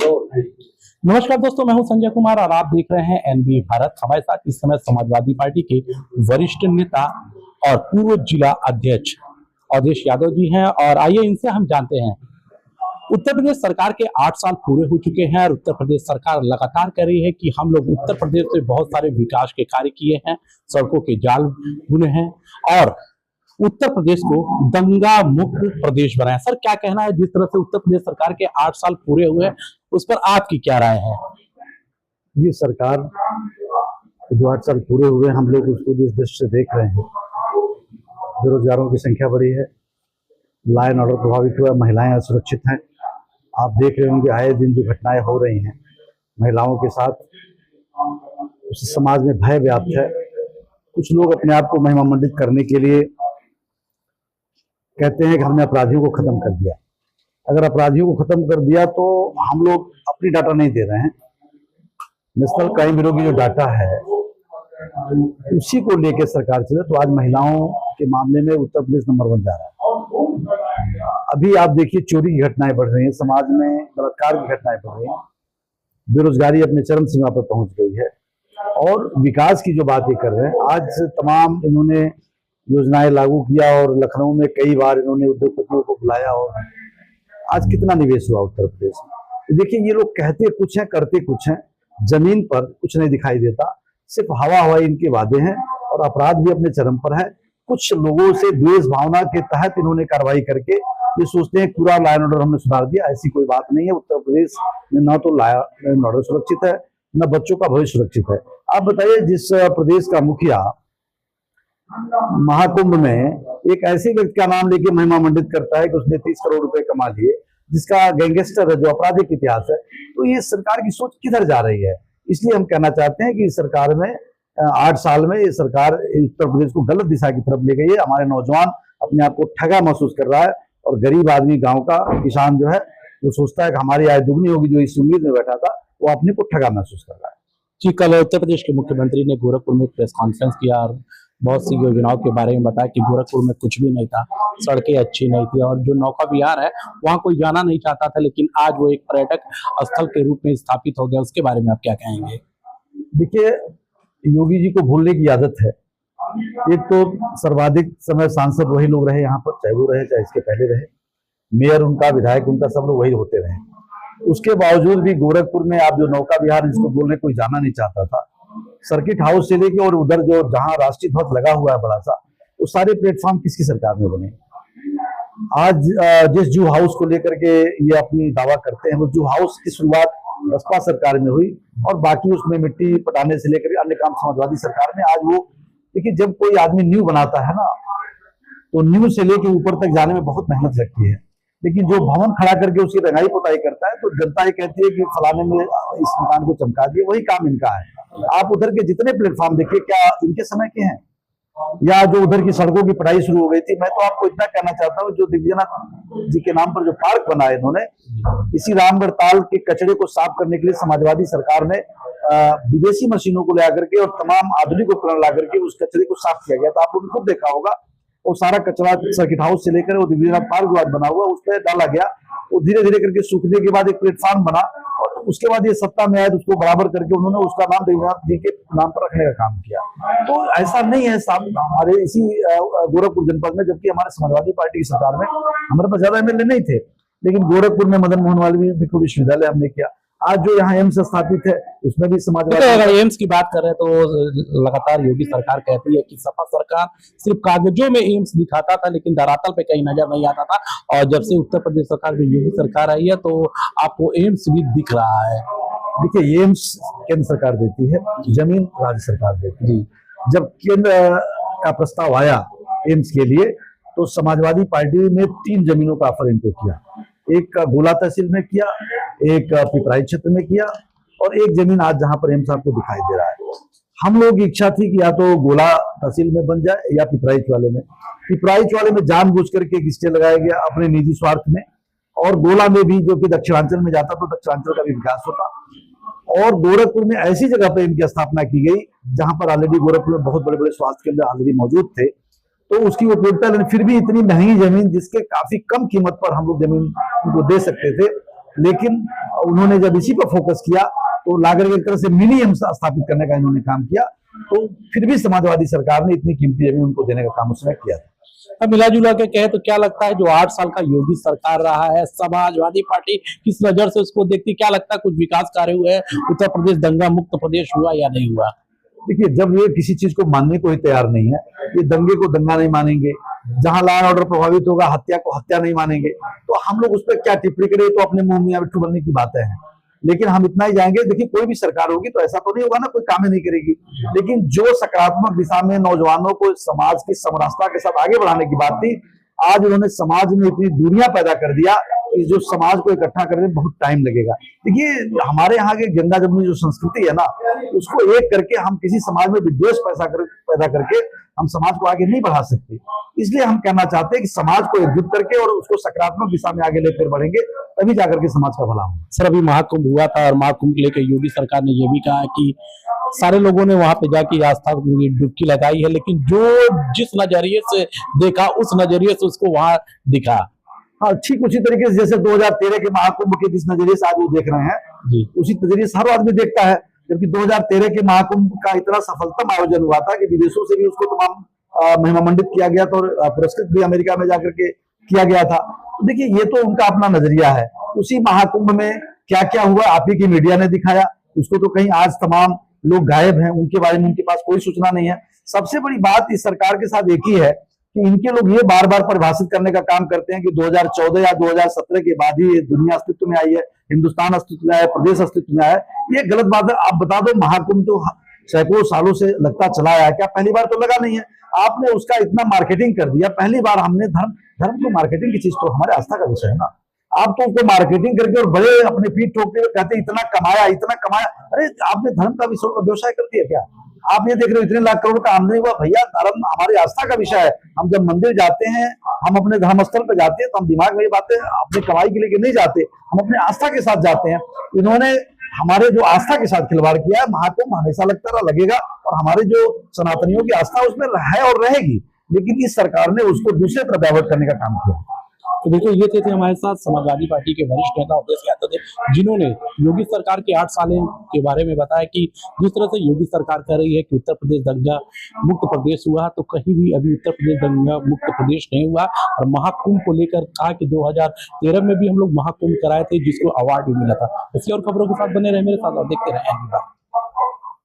नमस्कार दोस्तों, मैं हूं संजय कुमार और आप देख रहे हैं एनबी भारत। हमारे साथ इस समय समाजवादी पार्टी के वरिष्ठ नेता और पूर्व जिला अध्यक्ष अवधेश यादव जी हैं और आइए इनसे हम जानते हैं। उत्तर प्रदेश सरकार के 8 साल पूरे हो चुके हैं और उत्तर प्रदेश सरकार लगातार कह रही है कि हम लोग उत्तर प्रदेश में बहुत सारे विकास के कार्य किए हैं, सड़कों के जाल बुने हैं और उत्तर प्रदेश को दंगा मुक्त प्रदेश बनाया। सर, क्या कहना है, जिस तरह से उत्तर प्रदेश सरकार के 8 साल पूरे हुए उस पर आपकी क्या राय है? ये सरकार जो 8 साल पूरे हुए हम लोग उसको जिस दृष्टि से देख रहे हैं, बेरोजगारों की संख्या बढ़ी है, लॉ एंड ऑर्डर प्रभावित हुआ, महिलाएं असुरक्षित हैं। आप देख रहे होंगे आए दिन जो घटनाएं हो रही हैं महिलाओं के साथ, उस समाज में भय व्याप्त है। कुछ लोग अपने आप को महिमामंडित करने के लिए कहते हैं कि हमने अपराधियों को खत्म कर दिया। अगर अपराधियों को खत्म कर दिया तो हम लोग अपनी डाटा नहीं दे रहे हैं। नेशनल क्राइम ब्यूरो की जो डाटा है उसी को लेकर सरकार चले तो आज महिलाओं के मामले में उत्तर प्रदेश नंबर 1 जा रहा है। अभी आप देखिए चोरी की घटनाएं बढ़ रही हैं, समाज में बलात्कार की घटनाएं बढ़ रही हैं, बेरोजगारी अपने चरम सीमा पर पहुंच गई है और विकास की जो बात ये कर रहे हैं, आज तमाम इन्होंने योजनाएं लागू किया और लखनऊ में कई बार इन्होंने उद्योगपतियों को बुलाया और आज कितना निवेश हुआ उत्तर प्रदेश में। तो देखिए ये लोग कहते कुछ हैं करते कुछ हैं, जमीन पर कुछ नहीं दिखाई देता, सिर्फ हवा हवाई इनके वादे हैं और अपराध भी अपने चरम पर है। कुछ लोगों से द्वेष भावना के तहत इन्होंने कार्रवाई करके ये सोचते हैं पूरा लॉ एंड ऑर्डर हमने सुधार दिया। ऐसी कोई बात नहीं है। उत्तर प्रदेश में न तो लॉ एंड ऑर्डर सुरक्षित है न बच्चों का भविष्य सुरक्षित है। आप बताइए, जिस प्रदेश का मुखिया महाकुंभ में एक ऐसे व्यक्ति का नाम लेके महिमा मंडित करता है कि उसने 30 करोड़ रुपए कमा लिए, जिसका गैंगस्टर है, जो आपराधिक इतिहास है, तो ये सरकार की सोच किधर जा रही है? इसलिए हम कहना चाहते हैं कि सरकार में 8 साल में ये सरकार उत्तर प्रदेश को गलत दिशा की तरफ ले गई है। हमारे नौजवान अपने आप को ठगा महसूस कर रहा है और गरीब आदमी, गांव का किसान जो है वो सोचता है कि हमारी आय दुगनी होगी, जो इस उम्मीद में बैठा था वो अपने को ठगा महसूस कर रहा है। जी, कल उत्तर प्रदेश के मुख्यमंत्री ने गोरखपुर में प्रेस कॉन्फ्रेंस किया और बहुत सी योजनाओं के बारे में बताया कि गोरखपुर में कुछ भी नहीं था, सड़कें अच्छी नहीं थी और जो नौका विहार है वहां कोई जाना नहीं चाहता था, लेकिन आज वो एक पर्यटक स्थल के रूप में स्थापित हो गया। उसके बारे में आप क्या कहेंगे? देखिए, योगी जी को भूलने की आदत है। एक तो सर्वाधिक समय सांसद वही लोग रहे यहाँ पर, चाहे वो रहे चाहे इसके पहले रहे, मेयर उनका, विधायक उनका, सब लोग वही होते रहे। उसके बावजूद भी गोरखपुर में आप जो नौका विहार जिसको बोलने कोई जाना नहीं चाहता था, सर्किट हाउस से लेके और उधर जो जहां राष्ट्रीय ध्वज लगा हुआ है बड़ा सा, वो सारे प्लेटफॉर्म किसकी सरकार में बने? आज जिस जू हाउस को लेकर के ये अपनी दावा करते हैं, वो जू हाउस की शुरुआत बसपा सरकार में हुई और बाकी उसमें मिट्टी पटाने से लेकर अन्य काम समाजवादी सरकार में। आज वो देखिए, जब कोई आदमी न्यू बनाता है ना, तो न्यू से लेके ऊपर तक जाने में बहुत मेहनत लगती है, लेकिन जो भवन खड़ा करके उसकी रंगाई पुताई करता है तो जनता ये कहती है कि फलाने में इस मकान को चमका दिए, वही काम इनका है। आप उधर के जितने प्लेटफॉर्म देखिए, क्या इनके समय के हैं? या जो उधर की सड़कों की पढ़ाई शुरू हो गई थी, मैं तो आपको इतना कहना चाहता हूँ, जो दिव्यनाथ जी के नाम पर जो पार्क बना है इन्होंने, इसी रामगढ़ ताल के कचरे को साफ करने के लिए समाजवादी सरकार ने विदेशी मशीनों को ला करके और तमाम आधुनिक उपकरण ला करके उस कचरे को साफ किया गया था। आप लोगों ने खुद देखा होगा, वो सारा कचरा सर्किट हाउस से लेकर वो दिव्यनाथ पार्क जो आज बना हुआ उस पर डाला गया। वो धीरे धीरे करके सूखने के बाद एक प्लेटफॉर्म बना और उसके बाद ये सत्ता में आए तो उसको बराबर करके उन्होंने उसका नाम दिव्यनाथ जी के नाम पर रखने का काम किया। तो ऐसा नहीं है साहब हमारे इसी गोरखपुर जनपद में, जबकि हमारे समाजवादी पार्टी की सरकार में हमारे पास ज्यादा एमएलए नहीं थे, लेकिन गोरखपुर में मदन मोहन मालवीय विश्वविद्यालय हमने किया। आज जो यहाँ एम्स स्थापित है उसमें भी समाजवादी, तो अगर एम्स की बात कर रहे हैं तो लगातार योगी सरकार कहती है कि सपा सरकार सिर्फ कागजों में एम्स दिखाता था लेकिन धरातल पे कहीं नजर नहीं आता था, और जब से उत्तर प्रदेश सरकार में योगी सरकार आई है तो आपको एम्स भी दिख रहा है। देखिए, एम्स केंद्र सरकार देती है, जमीन राज्य सरकार देती है। जब केंद्र का प्रस्ताव आया एम्स के लिए तो समाजवादी पार्टी ने 3 जमीनों का ऑफर इनको किया। एक गोला तहसील में किया, एक पिपराइच क्षेत्र में किया और एक जमीन आज जहां पर एम्स आपको दिखाई दे रहा है। हम लोग की इच्छा थी कि या तो गोला तहसील में बन जाए या पिपराइच वाले में। पिपराइच वाले में जानबूझ करके एक स्टे लगाया गया अपने निजी स्वार्थ में, और गोला में भी जो कि दक्षिणांचल में जाता तो दक्षिणांचल का भी विकास होता, और गोरखपुर में ऐसी जगह पर इनकी स्थापना की गई जहां पर ऑलरेडी गोरखपुर में बहुत बड़े बड़े स्वास्थ्य केंद्र ऑलरेडी मौजूद थे, तो उसकी उपयोगिता, फिर भी इतनी महंगी जमीन जिसके काफी कम कीमत पर हम लोग जमीन उनको दे सकते थे, लेकिन उन्होंने जब इसी पर फोकस किया तो लाकर एक तरह से मिनियम स्थापित करने का इन्होंने काम किया, तो फिर भी समाजवादी सरकार ने इतनी कीमती जमीन उनको देने का काम उसने किया था। अब मिला जुला के कहे तो क्या लगता है जो 8 साल का योगी सरकार रहा है, समाजवादी पार्टी किस नजर से उसको देखती, क्या लगता है कुछ विकास कार्य हुए हैं, उत्तर प्रदेश दंगा मुक्त प्रदेश हुआ या नहीं हुआ? देखिए, जब ये किसी चीज को मानने को ही तैयार नहीं है, ये दंगे को दंगा नहीं मानेंगे, जहां लॉ एंड ऑर्डर प्रभावित होगा हत्या को हत्या नहीं मानेंगे, तो हम लोग उस पर क्या टिप्पणी करें, तो अपने मुंह में बिट्ठू बनने की बातें हैं। लेकिन हम इतना ही जाएंगे, देखिए कोई भी सरकार होगी तो ऐसा तो नहीं होगा ना कोई काम ही नहीं करेगी, लेकिन जो सकारात्मक दिशा में नौजवानों को समाज की समरसता के साथ आगे बढ़ाने की बात थी, आज उन्होंने समाज में इतनी दूरियां पैदा कर दिया कि जो समाज को इकट्ठा करने में बहुत टाइम लगेगा। देखिए, हमारे यहाँ की गंगा जमुनी जो संस्कृति है ना, उसको एक करके हम किसी समाज में विद्वेष पैदा करके हम समाज को आगे नहीं बढ़ा सकते। इसलिए हम कहना चाहते हैं कि समाज को एकजुट करके और उसको सकारात्मक दिशा में आगे लेकर बढ़ेंगे, तभी जाकर के समाज का भला होगा। सर, अभी महाकुंभ हुआ था और महाकुंभ को लेकर योगी सरकार ने यह भी कहा कि सारे लोगों ने वहां पे जाके आस्था की डुबकी लगाई है, लेकिन जो जिस नजरिए से देखा उस नजरिए से उसको वहां दिखा। हाँ, ठीक उसी तरीके से जैसे 2013 के महाकुंभ के जिस नजरिए से आज वो देख रहे हैं जी, उसी नजरिए से हर आदमी देखता है। जबकि 2013 के महाकुंभ का इतना सफलतम आयोजन हुआ था कि विदेशों से भी उसको तमाम महिमा मंडित किया गया था और पुरस्कृत भी अमेरिका में जाकर के किया गया था। तो देखिए, ये तो उनका अपना नजरिया है। उसी महाकुंभ में क्या क्या हुआ आप ही की मीडिया ने दिखाया, उसको तो कहीं आज तमाम लोग गायब हैं, उनके बारे में उनके पास कोई सूचना नहीं है। सबसे बड़ी बात इस सरकार के साथ एक ही है कि इनके लोग ये बार बार परिभाषित करने का काम करते हैं कि 2014 या 2017 के बाद ही ये दुनिया अस्तित्व में आई है, हिंदुस्तान अस्तित्व में आया, प्रदेश अस्तित्व में आया। ये गलत बात है। आप बता दो, महाकुंभ जो सैकड़ों सालों से लगता चला आया, क्या पहली बार तो लगा नहीं है? आपने उसका इतना मार्केटिंग कर दिया। पहली बार हमने धर्म को मार्केटिंग की चीज तो हमारे आस्था का विषय है ना। आप तो उसको मार्केटिंग करके और बड़े अपने पीठ ठोकते हुए कहते इतना कमाया इतना कमाया। अरे आपने धर्म का व्यवसाय कर दिया क्या? आप ये देख रहे हो इतने लाख करोड़ का आमदनी हुआ। भैया, धर्म हमारी आस्था का विषय है। हम जब मंदिर जाते हैं, हम अपने धर्म स्थल पर जाते हैं, तो हम दिमाग में ये बातें अपने कमाई के लिए नहीं जाते, हम अपने आस्था के साथ जाते हैं। इन्होंने हमारे जो आस्था के साथ खिलवाड़ किया है। महाकुंभ हमेशा लगता रहा, लगेगा, और हमारे जो सनातनियों की आस्था उसमें है और रहेगी, लेकिन इस सरकार ने उसको दूसरे तरफ डाइवर्ट करने का काम किया। तो देखो, ये थे हमारे साथ समाजवादी पार्टी के वरिष्ठ नेता अवधेश यादव थे, जिन्होंने योगी सरकार के 8 साल के बारे में बताया कि जिस तरह से योगी सरकार कह रही है कि उत्तर प्रदेश दंगा मुक्त प्रदेश हुआ, तो कहीं भी अभी उत्तर प्रदेश दंगा मुक्त प्रदेश नहीं हुआ। और महाकुंभ को लेकर कहा कि 2013 में भी हम लोग महाकुंभ कराए थे, जिसको अवार्ड भी मिला था। ऐसी और खबरों के साथ बने रहे मेरे साथ और देखते रहे।